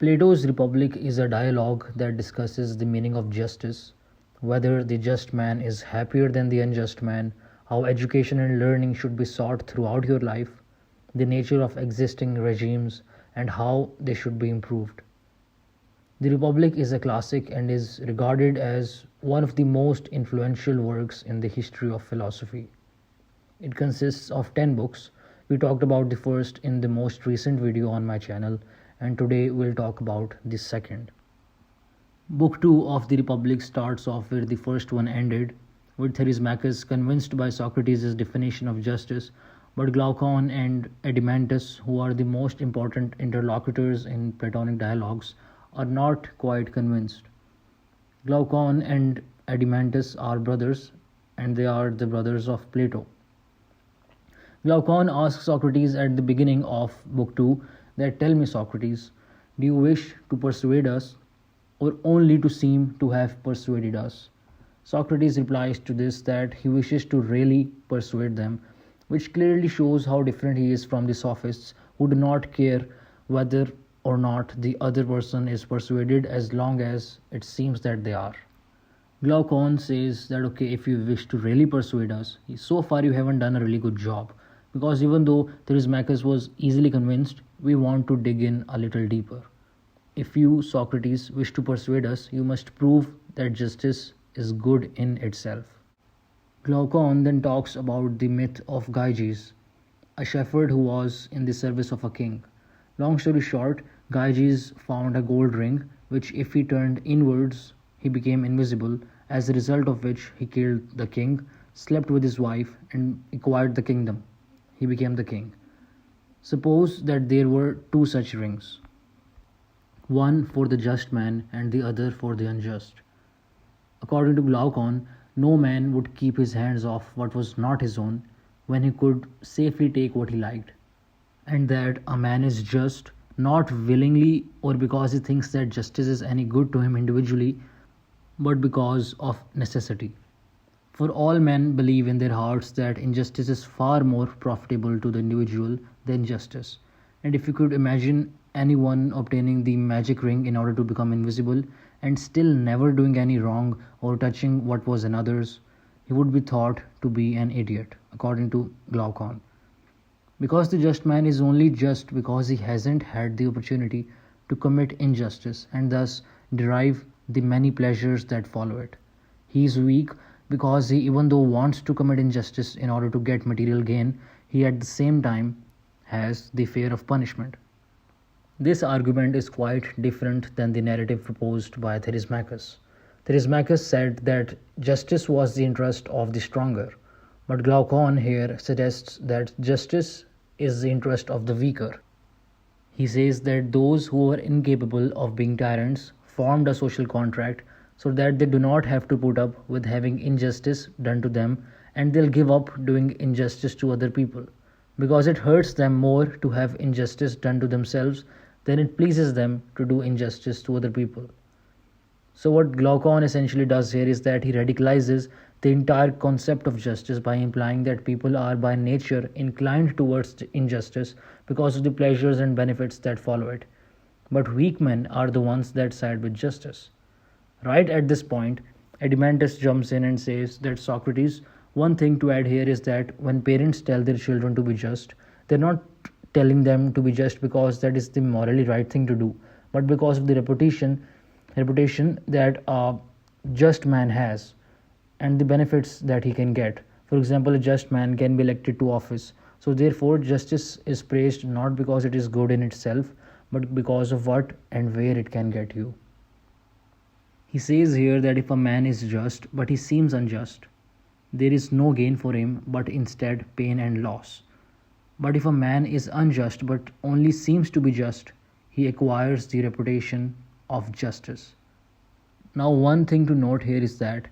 Plato's Republic is a dialogue that discusses the meaning of justice, whether the just man is happier than the unjust man, how education and learning should be sought throughout your life, the nature of existing regimes, and how they should be improved. The Republic is a classic and is regarded as one of the most influential works in the history of philosophy. It consists of 10 books. We talked about the first in the most recent video on my channel, and today we'll talk about the second. Book 2 of the Republic starts off where the first one ended, with Thrasymachus convinced by Socrates' definition of justice, but Glaucon and Adeimantus, who are the most important interlocutors in Platonic dialogues, are not quite convinced. Glaucon and Adeimantus are brothers, and they are the brothers of Plato. Glaucon asks Socrates at the beginning of Book 2 that, "Tell me, Socrates, do you wish to persuade us, or only to seem to have persuaded us?" Socrates replies to this that he wishes to really persuade them, which clearly shows how different he is from the sophists, who do not care whether or not the other person is persuaded as long as it seems that they are. Glaucon says that, okay, if you wish to really persuade us, so far you haven't done a really good job, because even though Thrasymachus was easily convinced, we want to dig in a little deeper. If you, Socrates, wish to persuade us, you must prove that justice is good in itself. Glaucon then talks about the myth of Gyges, a shepherd who was in the service of a king. Long story short, Gyges found a gold ring, which if he turned inwards, he became invisible, as a result of which he killed the king, slept with his wife, and acquired the kingdom. He became the king. Suppose that there were two such rings, one for the just man and the other for the unjust. According to Glaucon, no man would keep his hands off what was not his own when he could safely take what he liked, and that a man is just not willingly or because he thinks that justice is any good to him individually, but because of necessity. For all men believe in their hearts that injustice is far more profitable to the individual than justice. And if you could imagine anyone obtaining the magic ring in order to become invisible and still never doing any wrong or touching what was another's, he would be thought to be an idiot, according to Glaucon. Because the just man is only just because he hasn't had the opportunity to commit injustice and thus derive the many pleasures that follow it. He is weak because he, even though wants to commit injustice in order to get material gain, he at the same time has the fear of punishment. This argument is quite different than the narrative proposed by Thrasymachus. Thrasymachus said that justice was the interest of the stronger, but Glaucon here suggests that justice is the interest of the weaker. He says that those who are incapable of being tyrants formed a social contract so that they do not have to put up with having injustice done to them, and they'll give up doing injustice to other people, because it hurts them more to have injustice done to themselves than it pleases them to do injustice to other people. So what Glaucon essentially does here is that he radicalizes the entire concept of justice by implying that people are by nature inclined towards injustice because of the pleasures and benefits that follow it. But weak men are the ones that side with justice. Right at this point, Adeimantus jumps in and says that, Socrates, one thing to add here is that when parents tell their children to be just, they're not telling them to be just because that is the morally right thing to do, but because of the reputation that a just man has and the benefits that he can get. For example, a just man can be elected to office. So therefore, justice is praised not because it is good in itself, but because of what and where it can get you. He says here that if a man is just but he seems unjust, there is no gain for him but instead pain and loss. But if a man is unjust but only seems to be just, he acquires the reputation of justice. Now, one thing to note here is that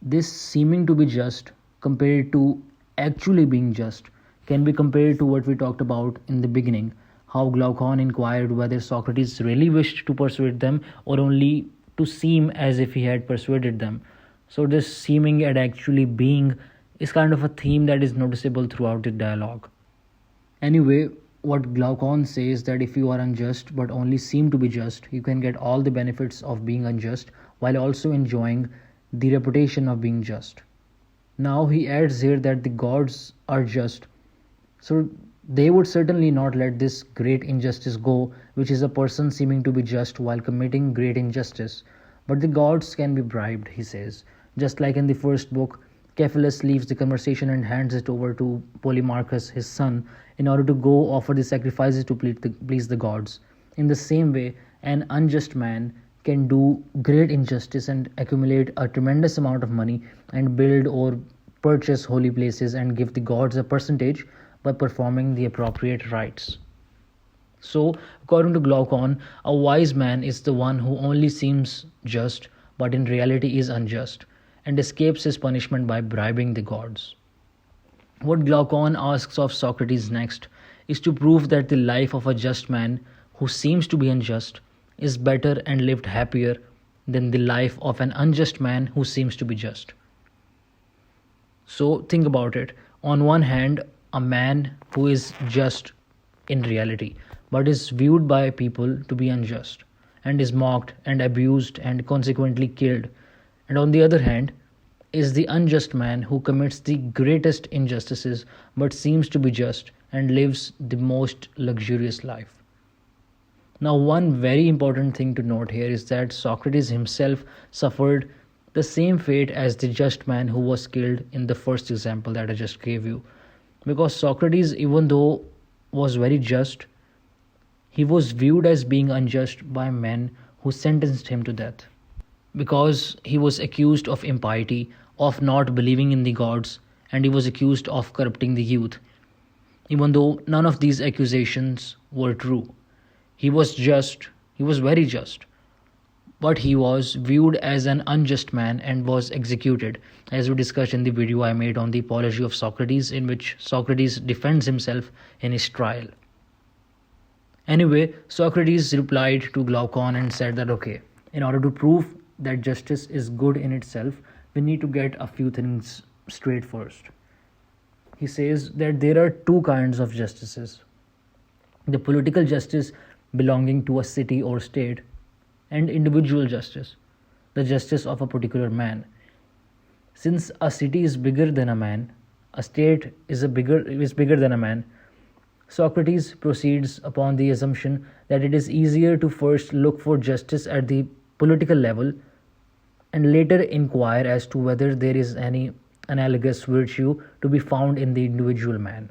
this seeming to be just compared to actually being just can be compared to what we talked about in the beginning, how Glaucon inquired whether Socrates really wished to persuade them or only to seem as if he had persuaded them. So this seeming and actually being is kind of a theme that is noticeable throughout the dialogue. Anyway, what Glaucon says, that if you are unjust but only seem to be just, you can get all the benefits of being unjust while also enjoying the reputation of being just. Now he adds here that the gods are just, so they would certainly not let this great injustice go, which is a person seeming to be just while committing great injustice. But the gods can be bribed, he says. Just like in the first book, Cephalus leaves the conversation and hands it over to Polemarchus, his son, in order to go offer the sacrifices to please the gods. In the same way, an unjust man can do great injustice and accumulate a tremendous amount of money and build or purchase holy places and give the gods a percentage by performing the appropriate rites. So, according to Glaucon, a wise man is the one who only seems just but in reality is unjust and escapes his punishment by bribing the gods. What Glaucon asks of Socrates next is to prove that the life of a just man who seems to be unjust is better and lived happier than the life of an unjust man who seems to be just. So think about it. On one hand, a man who is just in reality but is viewed by people to be unjust and is mocked and abused and consequently killed. And on the other hand, is the unjust man who commits the greatest injustices but seems to be just and lives the most luxurious life. Now, one very important thing to note here is that Socrates himself suffered the same fate as the just man who was killed in the first example that I just gave you. Because Socrates, even though was very just, he was viewed as being unjust by men who sentenced him to death. Because he was accused of impiety, of not believing in the gods, and he was accused of corrupting the youth. Even though none of these accusations were true. He was just, he was very just, but he was viewed as an unjust man and was executed, as we discussed in the video I made on the apology of Socrates, in which Socrates defends himself in his trial. Anyway, Socrates replied to Glaucon and said that okay, in order to prove that justice is good in itself, we need to get a few things straight first. He says that there are two kinds of justices: the political justice belonging to a city or state, and individual justice, the justice of a particular man. Since a city is bigger than a man, a state is bigger than a man, Socrates proceeds upon the assumption that it is easier to first look for justice at the political level and later inquire as to whether there is any analogous virtue to be found in the individual man.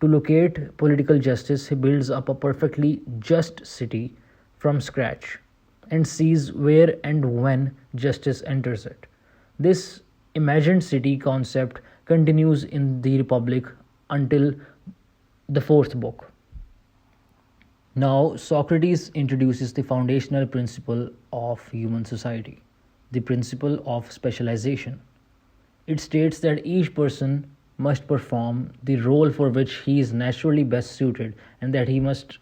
To locate political justice, he builds up a perfectly just city from scratch and sees where and when justice enters it. This imagined city concept continues in the Republic until the fourth book. Now, Socrates introduces the foundational principle of human society, the principle of specialization. It states that each person must perform the role for which he is naturally best suited and that he must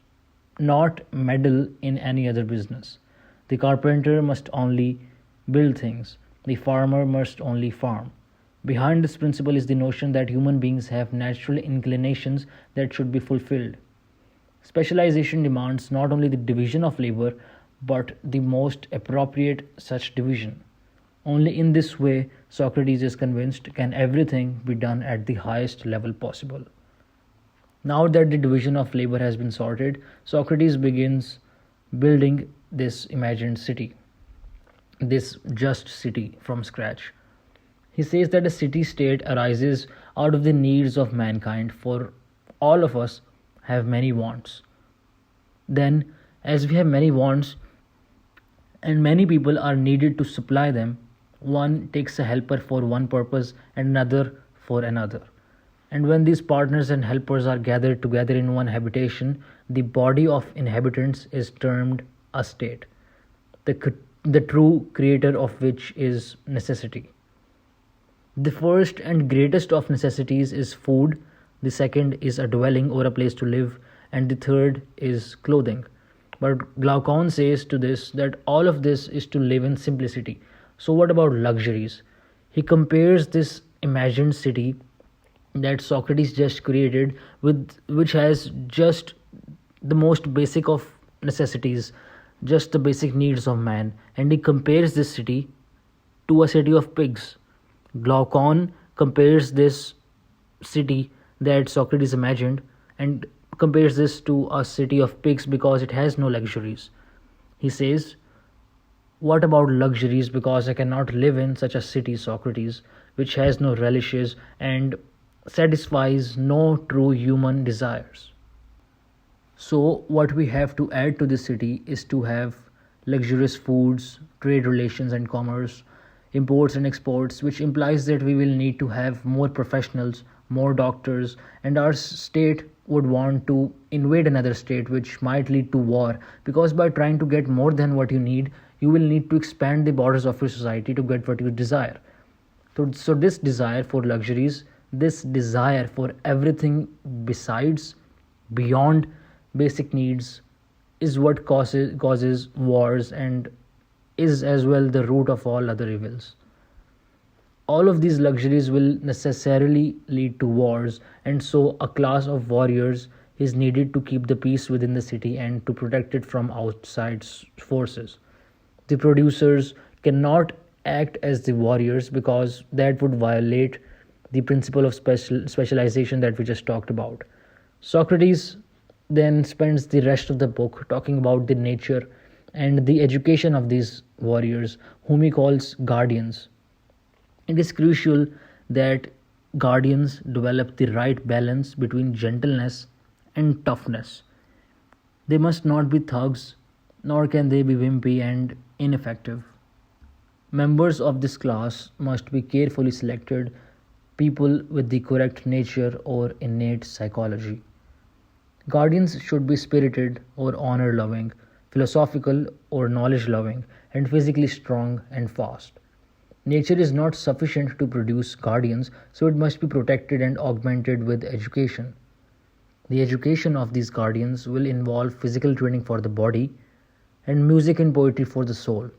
not meddle in any other business. The carpenter must only build things. The farmer must only farm. Behind this principle is the notion that human beings have natural inclinations that should be fulfilled. Specialization demands not only the division of labor, but the most appropriate such division. Only in this way, Socrates is convinced, can everything be done at the highest level possible. Now that the division of labor has been sorted, Socrates begins building this imagined city, this just city from scratch. He says that a city-state arises out of the needs of mankind, for all of us have many wants. Then, as we have many wants and many people are needed to supply them, one takes a helper for one purpose and another for another. And when these partners and helpers are gathered together in one habitation, the body of inhabitants is termed a state, the true creator of which is necessity. The first and greatest of necessities is food, the second is a dwelling or a place to live, and the third is clothing. But Glaucon says to this that all of this is to live in simplicity. So what about luxuries? He compares this imagined city that Socrates just created, with which has just the most basic of necessities, just the basic needs of man, and he compares this city to a city of pigs. Glaucon compares this city that Socrates imagined and compares this to a city of pigs because it has no luxuries. He says, what about luxuries? Because I cannot live in such a city, Socrates, which has no relishes and satisfies no true human desires. So, what we have to add to the city is to have luxurious foods, trade relations, and commerce, imports and exports, which implies that we will need to have more professionals, more doctors, and our state would want to invade another state, which might lead to war. Because by trying to get more than what you need, you will need to expand the borders of your society to get what you desire. So this desire for luxuries, this desire for everything besides, beyond basic needs, is what causes wars and is as well the root of all other evils. All of these luxuries will necessarily lead to wars, and so a class of warriors is needed to keep the peace within the city and to protect it from outside forces. The producers cannot act as the warriors because that would violate the principle of specialization that we just talked about. Socrates then spends the rest of the book talking about the nature and the education of these warriors, whom he calls guardians. It is crucial that guardians develop the right balance between gentleness and toughness. They must not be thugs, nor can they be wimpy and ineffective. Members of this class must be carefully selected, people with the correct nature or innate psychology. Guardians should be spirited or honor loving, philosophical or knowledge loving, and physically strong and fast. Nature is not sufficient to produce guardians, so it must be protected and augmented with education. The education of these guardians will involve physical training for the body and music and poetry for the soul.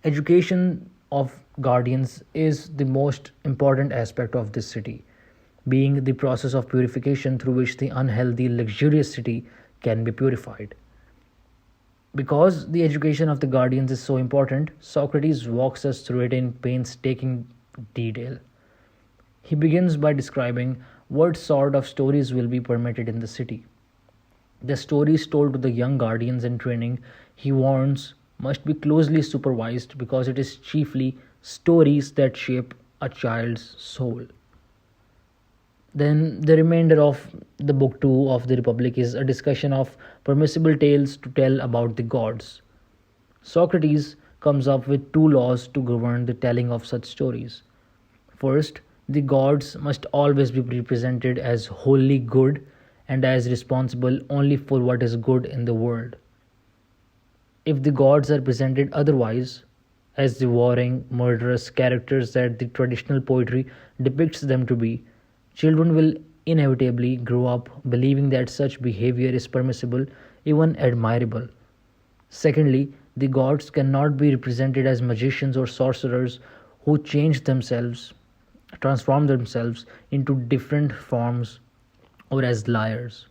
Education of guardians is the most important aspect of this city, being the process of purification through which the unhealthy, luxurious city can be purified. Because the education of the guardians is so important, Socrates walks us through it in painstaking detail. He begins by describing what sort of stories will be permitted in the city. The stories told to the young guardians in training, he warns, must be closely supervised because it is chiefly stories that shape a child's soul. Then the remainder of the book 2 of the Republic is a discussion of permissible tales to tell about the gods. Socrates comes up with two laws to govern the telling of such stories. First, the gods must always be represented as wholly good and as responsible only for what is good in the world. If the gods are presented otherwise, as the warring, murderous characters that the traditional poetry depicts them to be, children will inevitably grow up believing that such behavior is permissible, even admirable. Secondly, the gods cannot be represented as magicians or sorcerers who transform themselves into different forms, or as liars.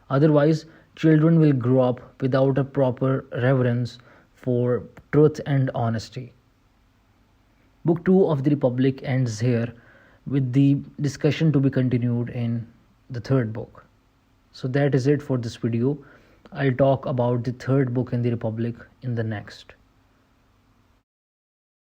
Otherwise, children will grow up without a proper reverence for truth and honesty. Book 2 of the Republic ends here, with the discussion to be continued in the third book. So that is it for this video. I'll talk about the third book in the Republic in the next.